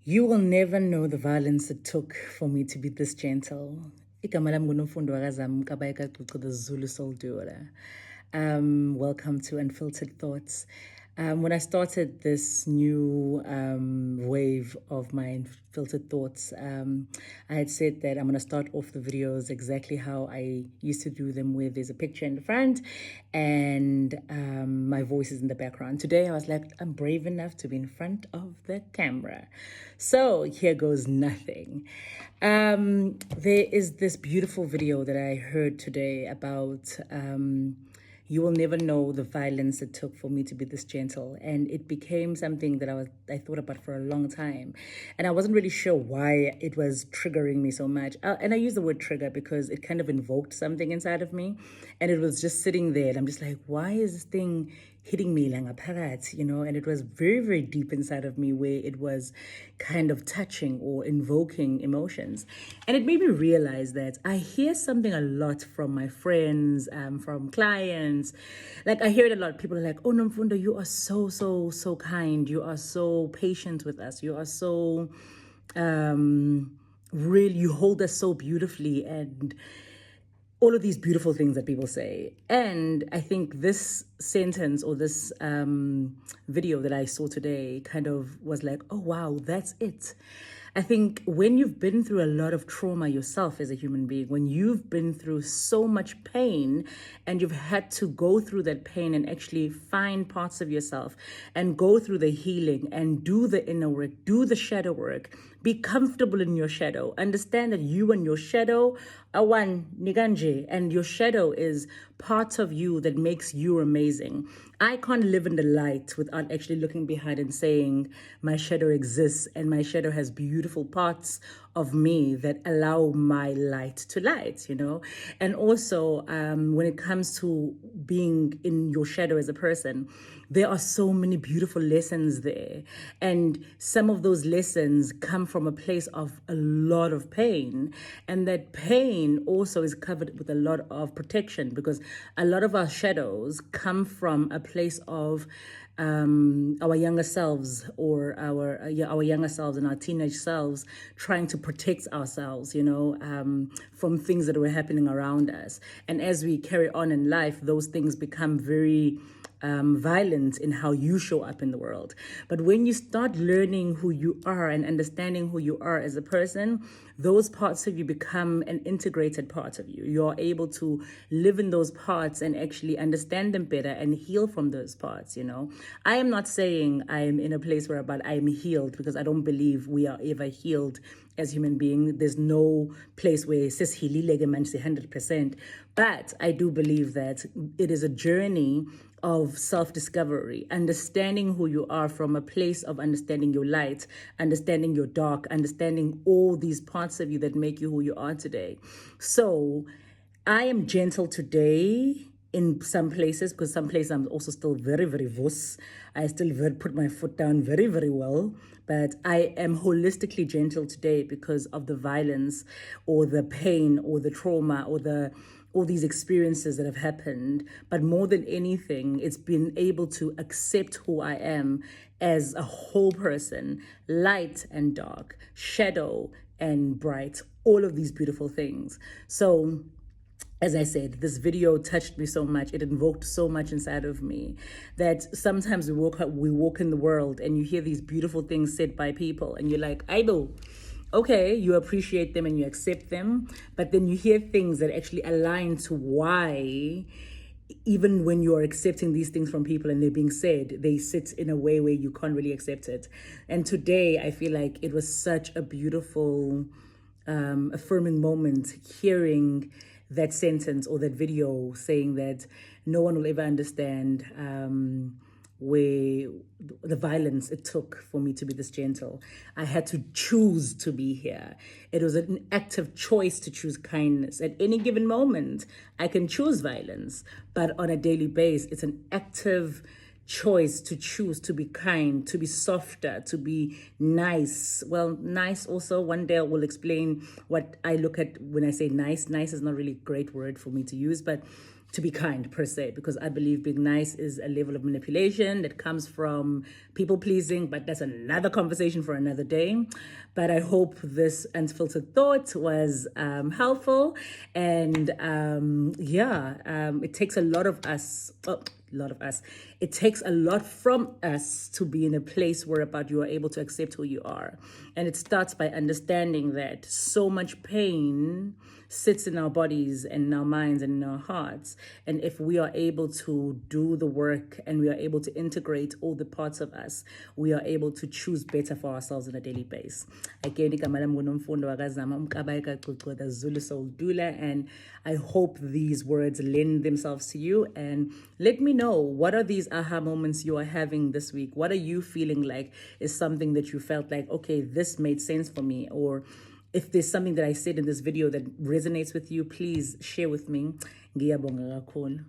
You will never know the violence it took for me to be this gentle. Igama lami Mkabayi KaGcugcwa, the Zulu soul duo. Welcome to Unfiltered Thoughts. When I started this new wave of my Unfiltered Thoughts, I had said that I'm going to start off the videos exactly how I used to do them, where there's a picture in the front and my voice is in the background. Today I was like, I'm brave enough to be in front of the camera. So here goes nothing. There is this beautiful video that I heard today about you will never know the violence it took for me to be this gentle. And it became something that I thought about for a long time. And I wasn't really sure why it was triggering me so much. And I use the word trigger because it kind of invoked something inside of me. And it was just sitting there. And I'm just like, why is this thing hitting me like a parrot, and it was very, very deep inside of me, where it was kind of touching or invoking emotions. And it made me realize that I hear something a lot from my friends, from clients. Like, I hear it a lot. People are like, oh, Nomfundo, you are so, so, so kind. You are so patient with us. You are so, really, you hold us so beautifully. And all of these beautiful things that people say. And I think this sentence or this video that I saw today kind of was like, oh, wow, that's it. I think when you've been through a lot of trauma yourself as a human being, when you've been through so much pain and you've had to go through that pain and actually find parts of yourself and go through the healing and do the inner work, do the shadow work, be comfortable in your shadow, understand that you and your shadow are one, Niganje, and your shadow is part of you that makes you amazing. I can't live in the light without actually looking behind and saying my shadow exists and my shadow has beautiful parts of me that allow my light to light, And also, when it comes to being in your shadow as a person, there are so many beautiful lessons there. And some of those lessons come from a place of a lot of pain. And that pain also is covered with a lot of protection, because a lot of our shadows come from a place of our younger selves, or our younger selves and our teenage selves trying to protect ourselves, from things that were happening around us. And as we carry on in life, those things become very violent in how you show up in the world. But when you start learning who you are and understanding who you are as a person, those parts of you become an integrated part of you. You're able to live in those parts and actually understand them better and heal from those parts, I am not saying I am in a place where I am healed, because I don't believe we are ever healed as human beings. There's no place where it says hilile 100%. But I do believe that it is a journey of self-discovery, understanding who you are from a place of understanding your light, understanding your dark, understanding all these parts of you that make you who you are today. So I am gentle today in some places, because some places I'm also still very, very vos. I still put my foot down very, very well. But I am holistically gentle today because of the violence or the pain or the trauma or all these experiences that have happened. But more than anything, it's been able to accept who I am as a whole person, light and dark, shadow and bright, all of these beautiful things. So, as I said, this video touched me so much. It invoked so much inside of me that sometimes we walk in the world and you hear these beautiful things said by people and you're like, I know. Okay, you appreciate them and you accept them, but then you hear things that actually align to why, even when you're accepting these things from people and they're being said, they sit in a way where you can't really accept it. And today, I feel like it was such a beautiful, affirming moment, hearing that sentence or that video saying that no one will ever understand where the violence it took for me to be this gentle. I had to choose to be here. It was an active choice to choose kindness. At any given moment, I can choose violence, but on a daily basis, it's an active choice to choose to be kind, to be softer, to be nice. Well, nice also, one day I will explain what I look at when I say nice. Nice is not really a great word for me to use, but to be kind per se, because I believe being nice is a level of manipulation that comes from people pleasing, but that's another conversation for another day. But I hope this unfiltered thought was helpful. And it takes a lot of us. It takes a lot from us to be in a place whereabout you are able to accept who you are. And it starts by understanding that so much pain sits in our bodies and in our minds and in our hearts. And if we are able to do the work and we are able to integrate all the parts of us, we are able to choose better for ourselves on a daily basis. Again, Mkabayi KaGcugcwa, the Zulu Soul Doula, and I hope these words lend themselves to you. And let me know, what are these aha moments you are having this week? What are you feeling like is something that you felt like, okay, this made sense for me? Or if there's something that I said in this video that resonates with you, please share with me. Ngiyabonga kakhulu.